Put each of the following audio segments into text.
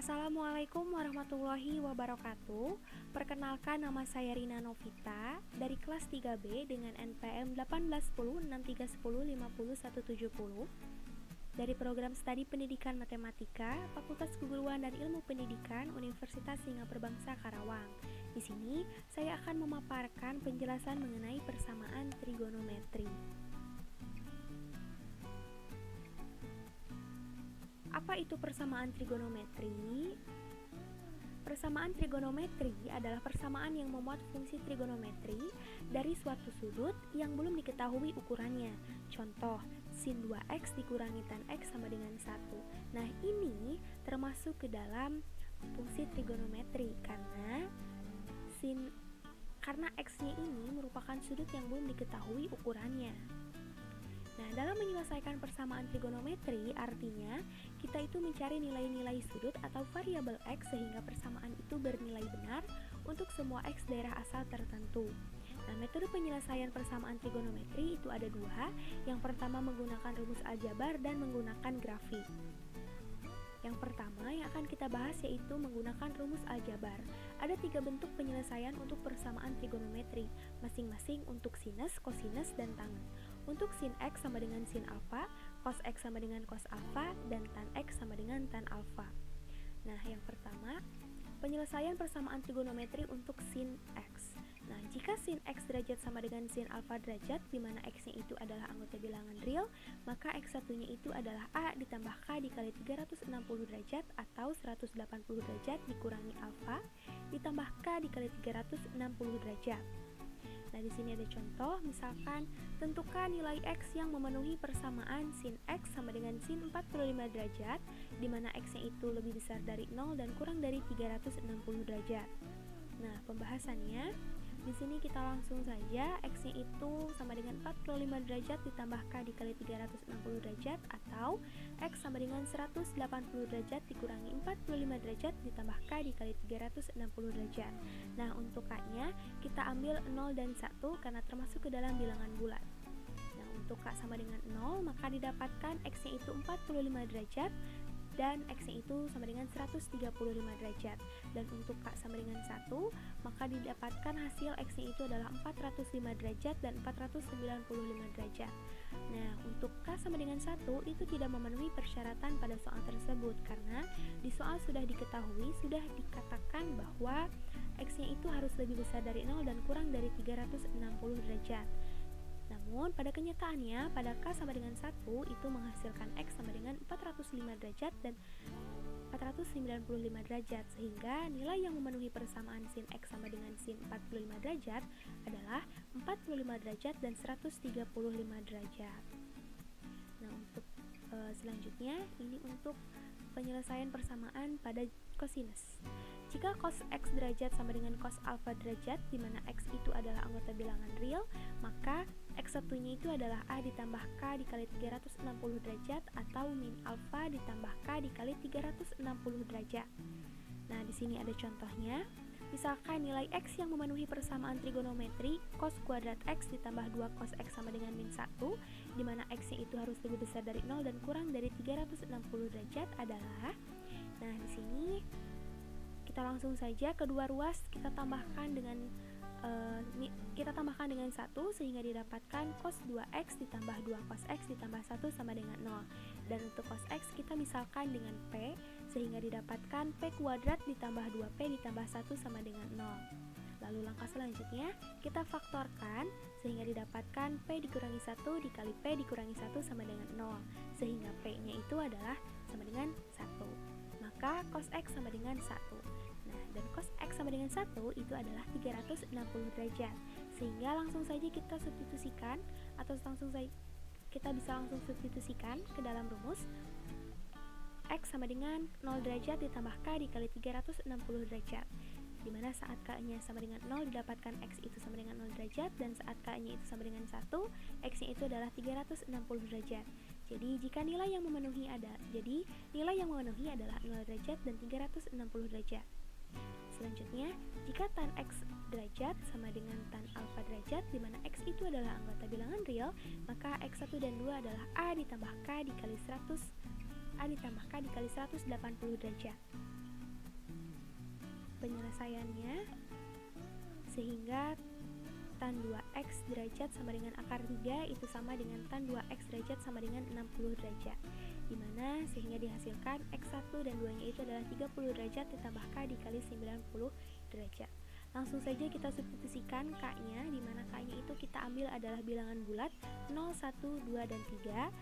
Assalamualaikum warahmatullahi wabarakatuh. Perkenalkan, nama saya Rina Novita dari kelas 3B dengan NPM 181063105070 dari program studi Pendidikan Matematika, Fakultas Keguruan dan Ilmu Pendidikan Universitas Singapura Bangsa Karawang. Di sini saya akan memaparkan penjelasan mengenai persamaan trigonometri. Apa itu persamaan trigonometri? Persamaan trigonometri adalah persamaan yang memuat fungsi trigonometri dari suatu sudut yang belum diketahui ukurannya. Contoh, sin 2x dikurangi tan x sama dengan 1. Nah, ini termasuk ke dalam fungsi trigonometri karena x-nya ini merupakan sudut yang belum diketahui ukurannya. Nah, dalam menyelesaikan persamaan trigonometri, artinya kita itu mencari nilai-nilai sudut atau variabel x sehingga persamaan itu bernilai benar untuk semua x daerah asal tertentu. Nah, metode penyelesaian persamaan trigonometri itu ada dua. Yang pertama menggunakan rumus aljabar dan menggunakan grafik. Yang pertama yang akan kita bahas yaitu menggunakan rumus aljabar. Ada 3 bentuk penyelesaian untuk persamaan trigonometri, masing-masing untuk sinus, kosinus, dan tangen. Untuk sin x sama dengan sin alfa, cos x sama dengan cos alfa, dan tan x sama dengan tan alfa. Nah, yang pertama, penyelesaian persamaan trigonometri untuk sin x. Nah, jika sin x derajat sama dengan sin alfa derajat, di mana x-nya itu adalah anggota bilangan real, maka x1-nya itu adalah a ditambah k dikali 360 derajat atau 180 derajat dikurangi alfa ditambah k dikali 360 derajat. Nah, di sini ada contoh, misalkan tentukan nilai x yang memenuhi persamaan sin x sama dengan sin 45 derajat, di mana x-nya itu lebih besar dari 0 dan kurang dari 360 derajat. Nah, pembahasannya di sini kita langsung saja, x-nya itu sama dengan 45 derajat ditambah k dikali 360 derajat atau x sama dengan 180 derajat dikurangi 45 derajat ditambah k dikali 360 derajat. Nah, untuk k-nya kita ambil 0 dan 1 karena termasuk ke dalam bilangan bulat. Nah, untuk k sama dengan 0 maka didapatkan x-nya itu 45 derajat dan x-nya itu sama dengan 135 derajat. Dan untuk k sama dengan 1, maka didapatkan hasil x-nya itu adalah 405 derajat dan 495 derajat. Nah, untuk k sama dengan 1 itu tidak memenuhi persyaratan pada soal tersebut karena di soal sudah dikatakan bahwa x-nya itu harus lebih besar dari 0 dan kurang dari 360 derajat. Namun, pada kenyataannya, pada k sama dengan 1 itu menghasilkan x sama dengan 405 derajat dan 495 derajat, sehingga nilai yang memenuhi persamaan sin x sama dengan sin 45 derajat adalah 45 derajat dan 135 derajat. Nah, untuk selanjutnya, ini untuk penyelesaian persamaan pada kosinus. Jika cos x derajat sama dengan cos alfa derajat, di mana x itu adalah anggota bilangan real, maka x1-nya itu adalah a ditambah k dikali 360 derajat atau min alfa ditambah k dikali 360 derajat. Nah, di sini ada contohnya. Misalkan nilai x yang memenuhi persamaan trigonometri cos kuadrat x ditambah 2 cos x sama dengan min 1, di mana x-nya itu harus lebih besar dari 0 dan kurang dari 360 derajat adalah, nah di sini kita langsung saja kedua ruas kita tambahkan dengan 1 sehingga didapatkan cos 2x ditambah 2 cos x ditambah 1 sama dengan 0. Dan untuk cos x kita misalkan dengan p sehingga didapatkan p kuadrat ditambah 2p ditambah 1 sama dengan 0. Lalu langkah selanjutnya kita faktorkan sehingga didapatkan p dikurangi 1 dikali p dikurangi 1 sama dengan 0, sehingga p-nya itu adalah sama dengan 1. Maka cos x sama dengan 1. Nah, dan cos x sama dengan 1 itu adalah 360 derajat. Sehingga langsung saja kita substitusikan kita bisa langsung substitusikan ke dalam rumus x sama dengan 0 derajat ditambah k dikali 360 derajat. Di mana saat k-nya sama dengan 0 didapatkan x itu sama dengan 0 derajat dan saat k-nya itu sama dengan 1, x-nya itu adalah 360 derajat. Jadi nilai yang memenuhi adalah 0 derajat dan 360 derajat. Selanjutnya, jika tan x derajat sama dengan tan alfa derajat, di mana x itu adalah anggota bilangan real, maka x1 dan 2 adalah a ditambah k dikali 180 derajat. penyelesaiannya, sehingga tan 2x derajat sama dengan akar 3 itu sama dengan tan 2x derajat sama dengan 60 derajat, dimana sehingga dihasilkan x1 dan 2 nya itu adalah 30 derajat ditambah k dikali 90 derajat. Langsung saja kita substitusikan k-nya, dimana k-nya itu kita ambil adalah bilangan bulat 0, 1, 2, dan 3,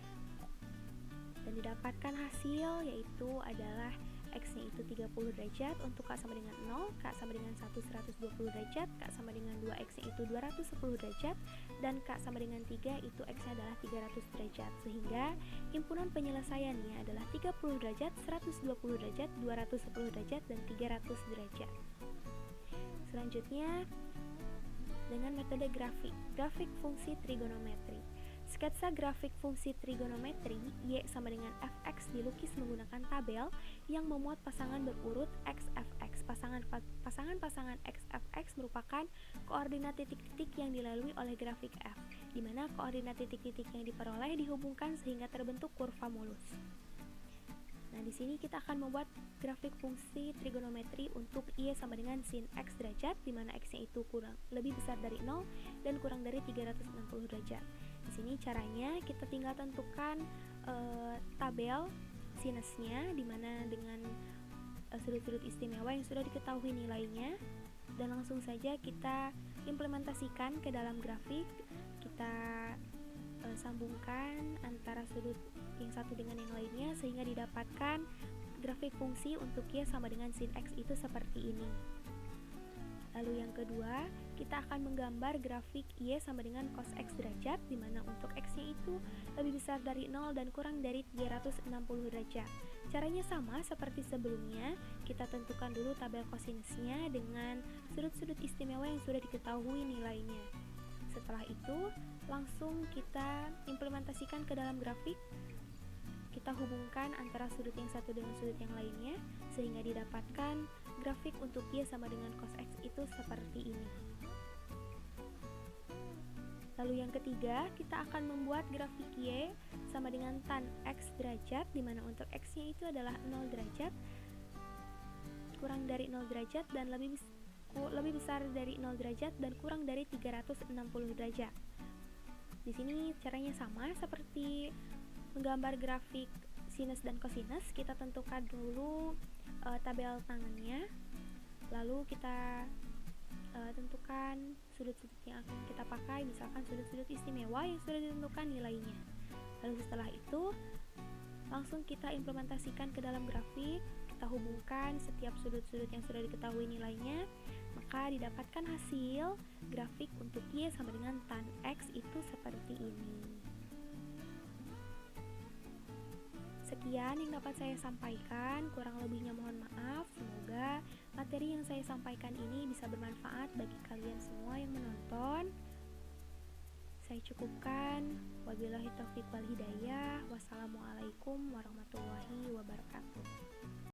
dan didapatkan hasil yaitu adalah x-nya itu 30 derajat, untuk k sama dengan 0, k sama dengan 1 120 derajat, k sama dengan 2 x-nya itu 210 derajat, dan k sama dengan 3 itu x-nya adalah 300 derajat, sehingga himpunan penyelesaiannya adalah 30 derajat, 120 derajat, 210 derajat, dan 300 derajat. Selanjutnya dengan metode grafik fungsi trigonometri. Sketsa grafik fungsi trigonometri Y sama dengan fx dilukis menggunakan tabel yang memuat pasangan berurut x, fx. Pasangan-pasangan x, fx merupakan koordinat titik-titik yang dilalui oleh grafik f, di mana koordinat titik-titik yang diperoleh dihubungkan sehingga terbentuk kurva mulus. Nah, di sini kita akan membuat grafik fungsi trigonometri untuk Y sama dengan sin x derajat, di mana x-nya itu lebih besar dari 0 dan kurang dari 360 derajat. Di sini caranya kita tinggal tentukan tabel sinusnya, di mana dengan sudut-sudut istimewa yang sudah diketahui nilainya, dan langsung saja kita implementasikan ke dalam grafik. Kita sambungkan antara sudut yang satu dengan yang lainnya sehingga didapatkan grafik fungsi untuk Y sama dengan sin X itu seperti ini. Lalu yang kedua, kita akan menggambar grafik Y sama dengan cos X derajat, di mana untuk X-nya itu lebih besar dari 0 dan kurang dari 360 derajat. Caranya sama seperti sebelumnya, kita tentukan dulu tabel kosinusnya dengan sudut-sudut istimewa yang sudah diketahui nilainya. Setelah itu, langsung kita implementasikan ke dalam grafik. Kita hubungkan antara sudut yang satu dengan sudut yang lainnya sehingga didapatkan grafik untuk Y sama dengan cos X itu seperti ini. Lalu yang ketiga, kita akan membuat grafik Y sama dengan tan X derajat, di mana untuk X-nya itu adalah 0 derajat, kurang dari 0 derajat, dan lebih besar dari 0 derajat dan kurang dari 360 derajat. Di sini caranya sama seperti menggambar grafik sinus dan kosinus. Kita tentukan dulu tabel tangannya, lalu kita tentukan sudut-sudut yang akan kita pakai, misalkan sudut-sudut istimewa yang sudah ditentukan nilainya. Lalu setelah itu langsung kita implementasikan ke dalam grafik. Kita hubungkan setiap sudut-sudut yang sudah diketahui nilainya, maka didapatkan hasil grafik untuk Y sama dengan tan X itu seperti ini. Sekian yang dapat saya sampaikan, kurang lebihnya mohon maaf. Semoga materi yang saya sampaikan ini bisa bermanfaat bagi kalian semua yang menonton. Saya cukupkan. Wabillahi taufiq wal hidayah. Wassalamualaikum warahmatullahi wabarakatuh.